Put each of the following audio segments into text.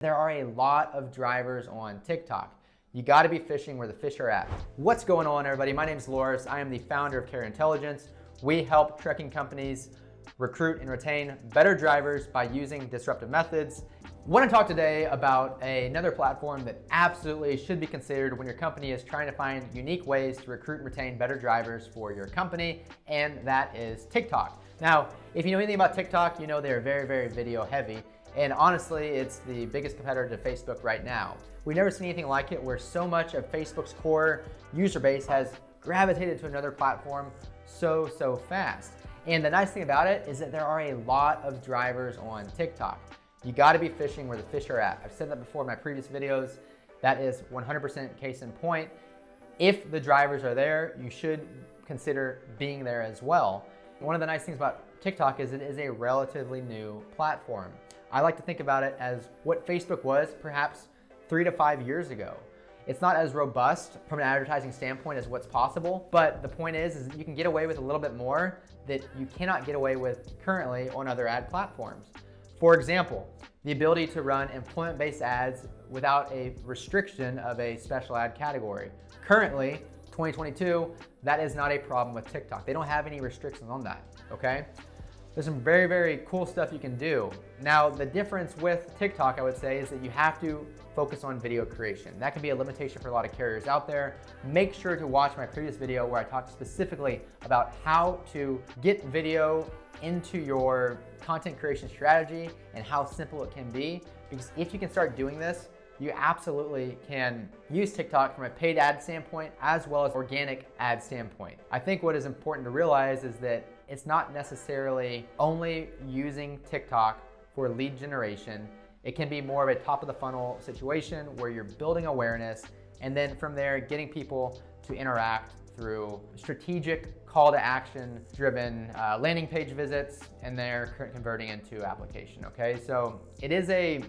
There are a lot of drivers on TikTok. You got to be fishing where the fish are at. What's going on, everybody? My name is Loris. I am the founder of Carrier Intelligence. We help trucking companies recruit and retain better drivers by using disruptive methods. I want to talk today about another platform that absolutely should be considered when your company is trying to find unique ways to recruit and retain better drivers for your company, and that is TikTok. Now, if you know anything about TikTok, you know they're very, very video heavy. And honestly, it's the biggest competitor to Facebook right now. We've never seen anything like it, where so much of Facebook's core user base has gravitated to another platform so fast. And the nice thing about it is that there are a lot of drivers on TikTok. You gotta be fishing where the fish are at. I've said that before in my previous videos. That is 100% case in point. If the drivers are there, you should consider being there as well. One of the nice things about TikTok is it is a relatively new platform. I like to think about it as what Facebook was perhaps 3 to 5 years ago. It's not as robust from an advertising standpoint as what's possible, but the point is that you can get away with a little bit more that you cannot get away with currently on other ad platforms. For example, the ability to run employment-based ads without a restriction of a special ad category. Currently, 2022, that is not a problem with TikTok. They don't have any restrictions on that, okay? There's some very, very cool stuff you can do. Now, the difference with TikTok, I would say, is that you have to focus on video creation. That can be a limitation for a lot of carriers out there. Make sure to watch my previous video where I talked specifically about how to get video into your content creation strategy and how simple it can be. Because if you can start doing this, you absolutely can use TikTok from a paid ad standpoint as well as organic ad standpoint. I think what is important to realize is that it's not necessarily only using TikTok for lead generation. It can be more of a top of the funnel situation where you're building awareness, and then from there getting people to interact through strategic call to action driven landing page visits, and they're converting into application, okay? So it is a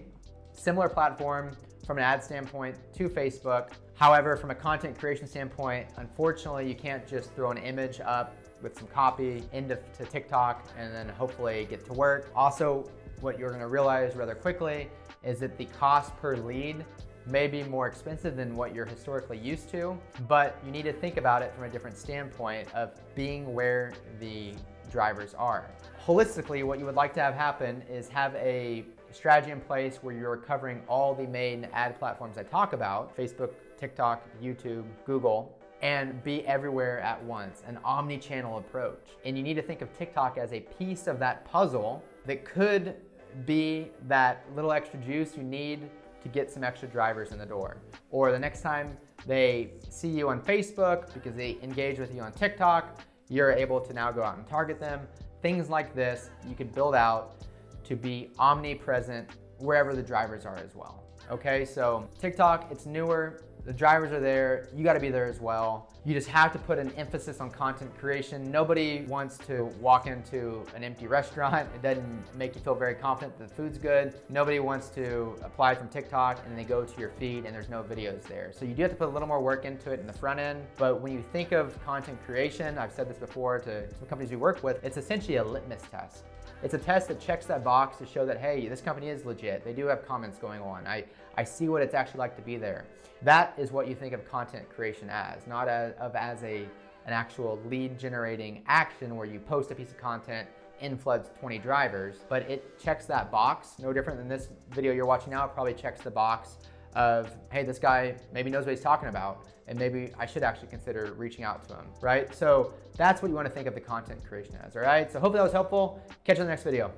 similar platform from an ad standpoint to Facebook. However, from a content creation standpoint, unfortunately, you can't just throw an image up with some copy into TikTok and then hopefully get to work. Also, what you're gonna realize rather quickly is that the cost per lead may be more expensive than what you're historically used to, but you need to think about it from a different standpoint of being where the drivers are. Holistically, what you would like to have happen is have a strategy in place where you're covering all the main ad platforms I talk about, Facebook, TikTok, YouTube, Google, and be everywhere at once, an omni-channel approach. And you need to think of TikTok as a piece of that puzzle that could be that little extra juice you need to get some extra drivers in the door. Or the next time they see you on Facebook because they engage with you on TikTok, you're able to now go out and target them. Things like this, you could build out to be omnipresent wherever the drivers are as well. Okay, so TikTok, it's newer, the drivers are there, you gotta be there as well. You just have to put an emphasis on content creation. Nobody wants to walk into an empty restaurant. It doesn't make you feel very confident that the food's good. Nobody wants to apply from TikTok and they go to your feed and there's no videos there. So you do have to put a little more work into it in the front end. But when you think of content creation, I've said this before to some companies we work with, it's essentially a litmus test. It's a test that checks that box to show that, hey, this company is legit. They do have comments going on. I see what it's actually like to be there. That is what you think of content creation as, not as an actual lead generating action where you post a piece of content, infloods 20 drivers, but it checks that box. No different than this video you're watching now. It probably checks the box of, hey, this guy maybe knows what he's talking about, and maybe I should actually consider reaching out to him, right? So that's what you want to think of the content creation as, all right? So hopefully that was helpful. Catch you in the next video.